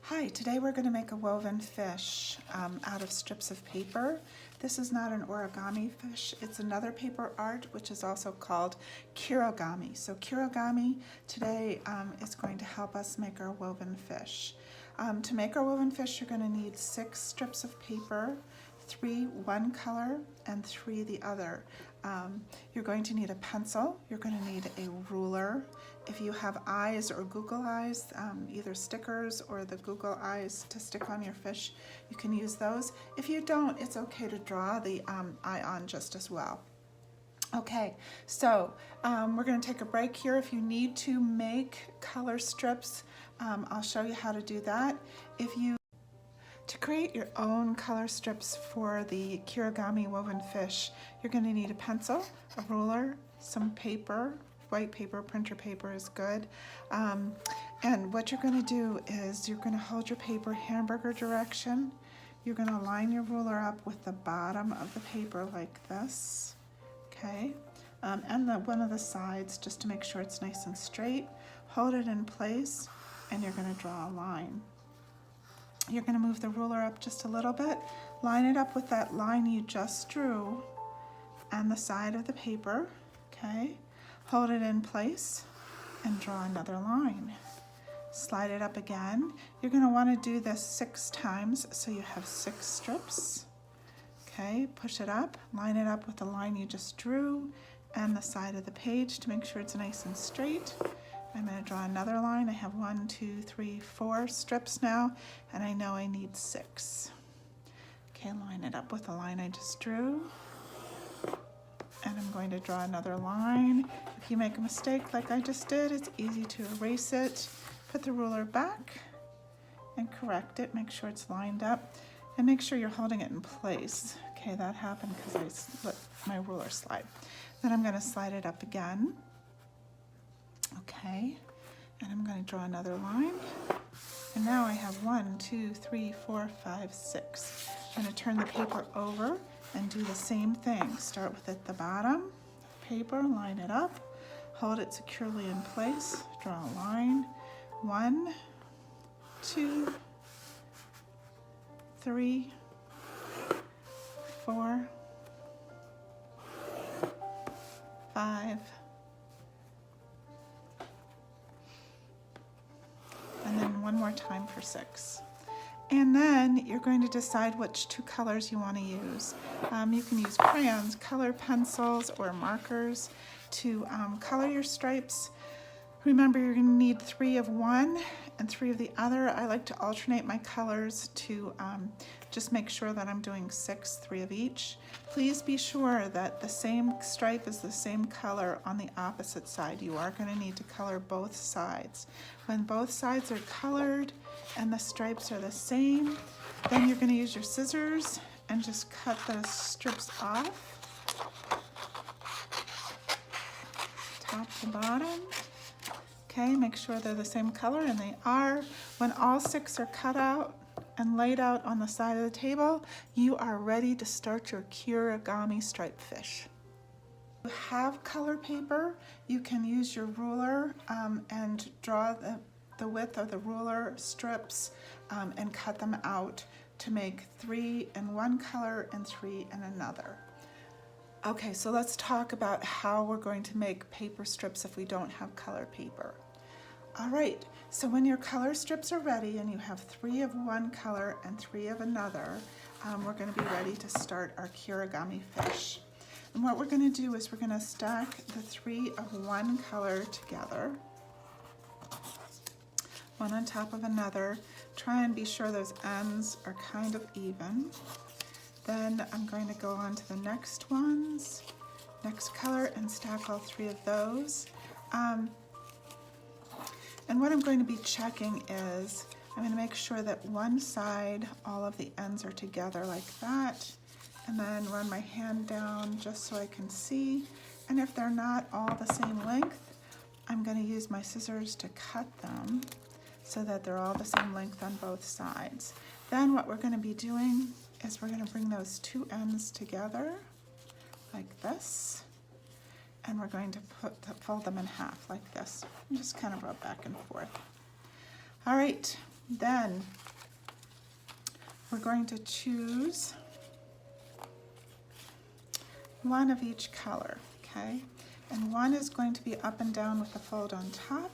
Hi, today we're going to make a woven fish out of strips of paper. This is not an origami fish, it's another paper art which is also called Kirigami. So Kirigami today is going to help us make our woven fish. To make our woven fish you're going to need 6 strips of paper, 3 one color and 3 the other. You're going to need a pencil, you're going to need a ruler. If you have eyes or Google eyes, either stickers or the Google eyes to stick on your fish, you can use those. If you don't, it's okay to draw the eye on just as well. Okay, so we're going to take a break here. If you need to make color strips, I'll show you how to do that. To create your own color strips for the Kirigami woven fish, you're going to need a pencil, a ruler, some paper, white paper, printer paper is good. And what you're going to do is you're going to hold your paper hamburger direction. You're going to line your ruler up with the bottom of the paper like this, okay? And one of the sides just to make sure it's nice and straight. Hold it in place and you're going to draw a line. You're going to move the ruler up just a little bit, line it up with that line you just drew and the side of the paper, okay? Hold it in place and draw another line. Slide it up again. You're going to want to do this 6 times so you have 6 strips. Okay, push it up, line it up with the line you just drew and the side of the page to make sure it's nice and straight. I'm going to draw another line. I have 1, 2, 3, 4 strips now, and I know I need 6. Okay, line it up with the line I just drew. And I'm going to draw another line. If you make a mistake like I just did, it's easy to erase it. Put the ruler back and correct it. Make sure it's lined up and make sure you're holding it in place. Okay, that happened because I let my ruler slide. Then I'm going to slide it up again. Okay, and I'm going to draw another line. And now I have 1, 2, 3, 4, 5, 6. I'm going to turn the paper over and do the same thing. Start with at the bottom, paper, line it up, hold it securely in place, draw a line. 1, 2, 3, 4, 5, and then one more time for 6. And then you're going to decide which 2 colors you want to use. You can use crayons, color pencils, or markers to color your stripes. Remember, you're going to need 3 of one and 3 of the other. I like to alternate my colors to just make sure that I'm doing 6, 3 of each. Please be sure that the same stripe is the same color on the opposite side. You are going to need to color both sides. When both sides are colored and the stripes are the same, then you're going to use your scissors and just cut the strips off, top to bottom. Okay, make sure they're the same color, and they are. When all 6 are cut out and laid out on the side of the table, you are ready to start your Kirigami striped fish. If you have color paper, you can use your ruler and draw the width of the ruler strips and cut them out to make 3 in one color and 3 in another. Okay, so let's talk about how we're going to make paper strips if we don't have color paper. All right, so when your color strips are ready and you have 3 of one color and 3 of another, we're going to be ready to start our Kirigami fish. And what we're going to do is we're going to stack the 3 of one color together, one on top of another. Try and be sure those ends are kind of even. Then I'm going to go on to the next ones, next color, and stack all 3 of those. And what I'm going to be checking is I'm going to make sure that one side, all of the ends are together like that, and then run my hand down just so I can see. And if they're not all the same length, I'm going to use my scissors to cut them so that they're all the same length on both sides. Then what we're going to be doing is we're going to bring those 2 ends together like this, and we're going to fold them in half like this and just kind of rub back and forth. All right, Then we're going to choose one of each color, okay? And one is going to be up and down with the fold on top,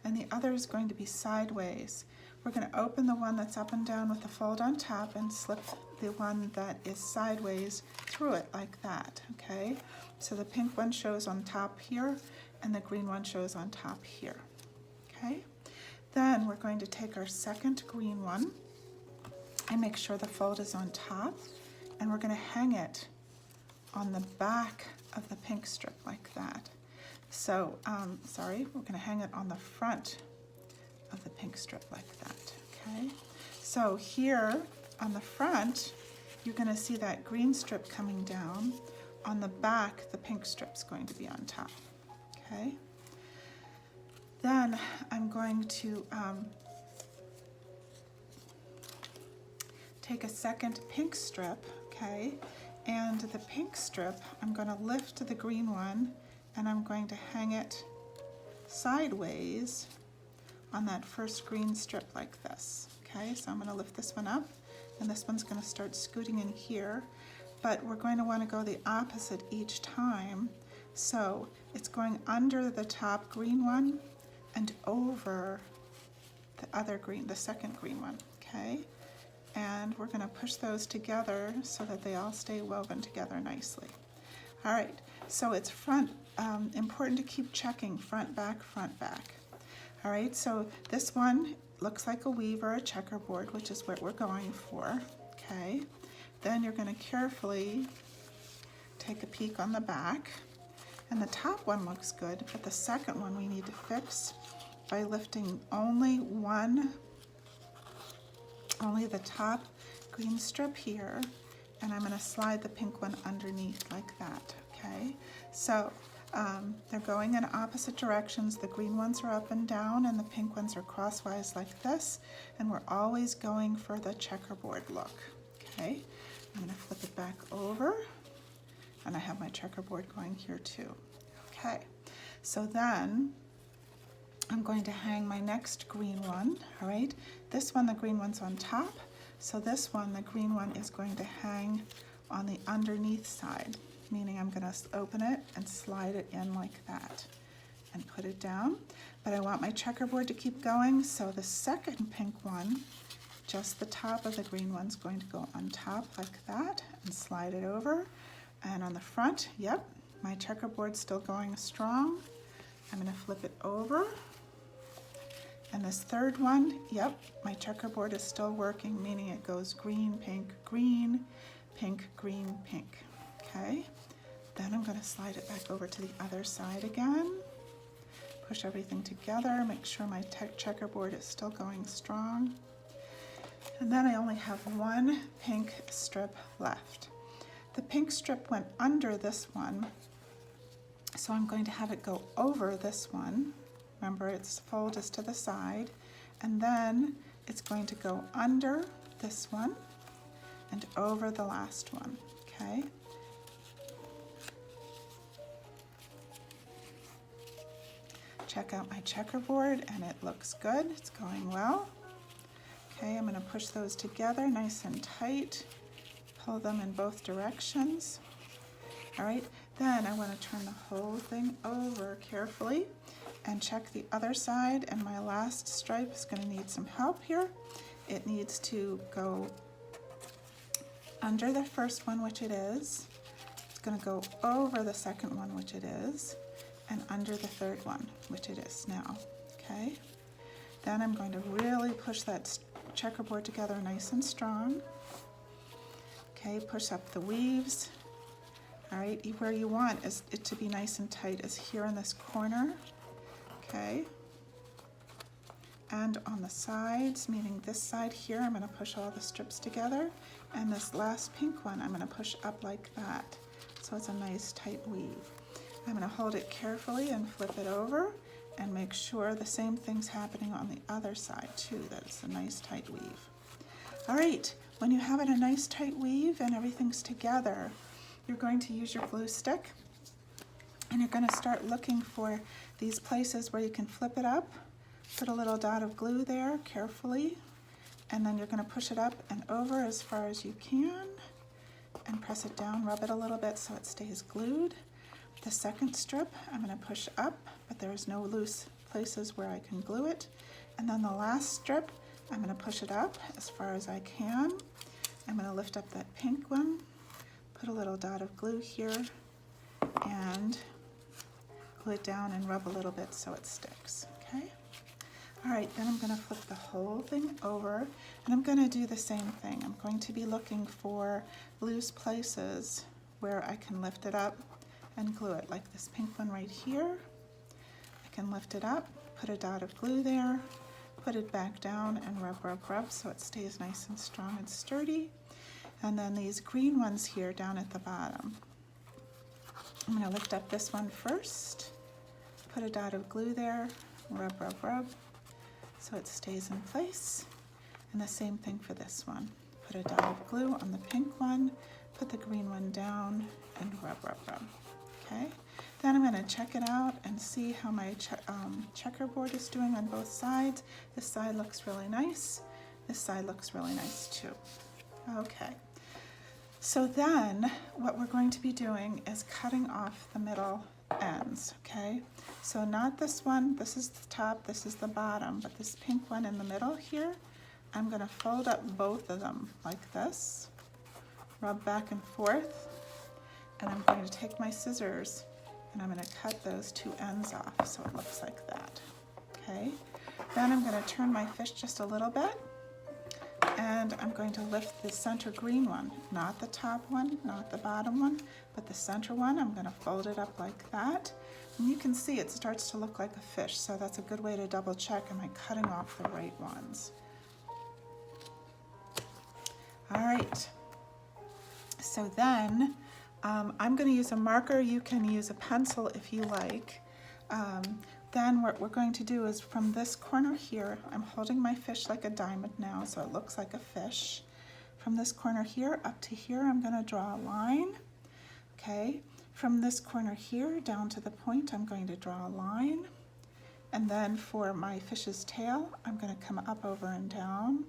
and the other is going to be sideways. We're going to open the one that's up and down with the fold on top and slip the one that is sideways through it like that, okay? So the pink one shows on top here, and the green one shows on top here, okay? Then we're going to take our second green one and make sure the fold is on top, and we're going to hang it on the back of the pink strip like that. So, we're going to hang it on the front of the pink strip like that, okay? So here on the front, you're going to see that green strip coming down. On the back, the pink strip's going to be on top, okay? Then I'm going to take a second pink strip, okay? And the pink strip, I'm going to lift the green one and I'm going to hang it sideways on that first green strip like this, okay? So I'm going to lift this one up and this one's going to start scooting in here, but we're going to want to go the opposite each time. So it's going under the top green one and over the other green, the second green one, okay? And we're going to push those together so that they all stay woven together nicely. All right, so it's important to keep checking front, back, front, back. All right, so this one looks like a weave or a checkerboard, which is what we're going for, okay? Then you're going to carefully take a peek on the back, and the top one looks good, but the second one we need to fix by lifting only the top green strip here, and I'm going to slide the pink one underneath like that, okay? So they're going in opposite directions. The green ones are up and down and the pink ones are crosswise like this, and we're always going for the checkerboard look, okay? I'm going to flip it back over, and I have my checkerboard going here too, okay? So then I'm going to hang my next green one, all right? This one, the green one's on top, so this one, the green one, is going to hang on the underneath side, meaning I'm going to open it and slide it in like that and put it down. But I want my checkerboard to keep going, so the second pink one, just the top of the green one's going to go on top like that and slide it over. And on the front, yep, my checkerboard's still going strong. I'm going to flip it over. And this third one, yep, my checkerboard is still working, meaning it goes green, pink, green, pink, green, pink, okay? Then I'm going to slide it back over to the other side again, push everything together, make sure my checkerboard is still going strong. And then I only have one pink strip left. The pink strip went under this one, so I'm going to have it go over this one. Remember, its fold is to the side, and then it's going to go under this one and over the last one, okay? Check out my checkerboard, and it looks good. It's going well. Okay, I'm going to push those together nice and tight, pull them in both directions. All right, then I want to turn the whole thing over carefully and check the other side, and my last stripe is going to need some help here. It needs to go under the first one, which it is. It's going to go over the second one, which it is, and under the third one, which it is now, okay? Then I'm going to really push that checkerboard together nice and strong. Okay, push up the weaves. All right, where you want it to be nice and tight is here in this corner. Okay, and on the sides, meaning this side here, I'm going to push all the strips together, and this last pink one I'm going to push up like that, so it's a nice tight weave. I'm going to hold it carefully and flip it over and make sure the same thing's happening on the other side too, that it's a nice tight weave. All right, when you have it a nice tight weave and everything's together, you're going to use your glue stick, and you're going to start looking for these places where you can flip it up. Put a little dot of glue there carefully, and then you're going to push it up and over as far as you can and press it down, rub it a little bit so it stays glued. The second strip I'm going to push up, but there's no loose places where I can glue it. And then the last strip, I'm going to push it up as far as I can. I'm going to lift up that pink one, put a little dot of glue here, and glue it down and rub a little bit so it sticks, okay? All right, then I'm going to flip the whole thing over, and I'm going to do the same thing. I'm going to be looking for loose places where I can lift it up and glue it, like this pink one right here. I can lift it up, put a dot of glue there, put it back down and rub, rub, rub so it stays nice and strong and sturdy. And then these green ones here down at the bottom. I'm going to lift up this one first, put a dot of glue there, rub, rub, rub so it stays in place. And the same thing for this one. Put a dot of glue on the pink one, put the green one down and rub, rub, rub. Okay, then I'm going to check it out and see how my checkerboard is doing on both sides. This side looks really nice. This side looks really nice too. Okay, so then what we're going to be doing is cutting off the middle ends, okay? So not this one, this is the top, this is the bottom, but this pink one in the middle here, I'm going to fold up both of them like this, rub back and forth, and I'm going to take my scissors and I'm going to cut those two ends off so it looks like that, okay? Then I'm going to turn my fish just a little bit, and I'm going to lift the center green one, not the top one, not the bottom one, but the center one. I'm going to fold it up like that. And you can see it starts to look like a fish, so that's a good way to double check, am I cutting off the right ones? All right, so then I'm going to use a marker. You can use a pencil if you like. Then what we're going to do is from this corner here, I'm holding my fish like a diamond now, so it looks like a fish. From this corner here up to here, I'm going to draw a line. Okay, from this corner here down to the point, I'm going to draw a line. And then for my fish's tail, I'm going to come up, over, and down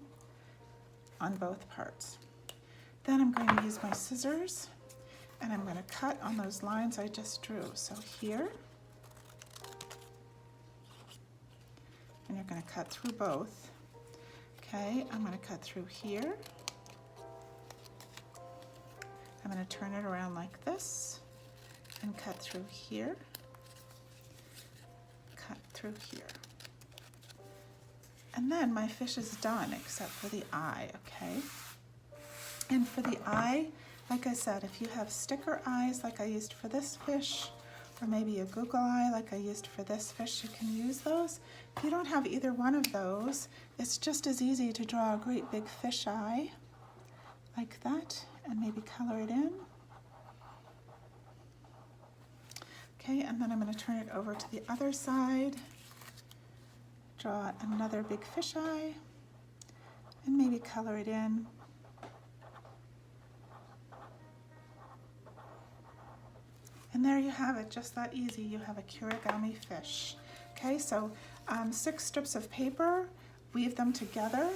on both parts. Then I'm going to use my scissors, and I'm going to cut on those lines I just drew. So here, and you're going to cut through both. Okay, I'm going to cut through here. I'm going to turn it around like this and cut through here, cut through here. And then my fish is done except for the eye, okay? And for the eye, like I said, if you have sticker eyes like I used for this fish, or maybe a Google eye like I used for this fish, you can use those. If you don't have either one of those, it's just as easy to draw a great big fish eye like that and maybe color it in. Okay, and then I'm going to turn it over to the other side, draw another big fish eye, and maybe color it in. And there you have it, just that easy. You have a Kirigami fish. Okay, so 6 strips of paper, weave them together.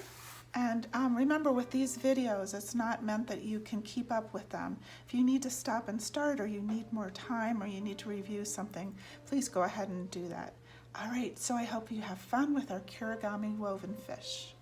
And remember with these videos, it's not meant that you can keep up with them. If you need to stop and start, or you need more time, or you need to review something, please go ahead and do that. All right, so I hope you have fun with our Kirigami woven fish.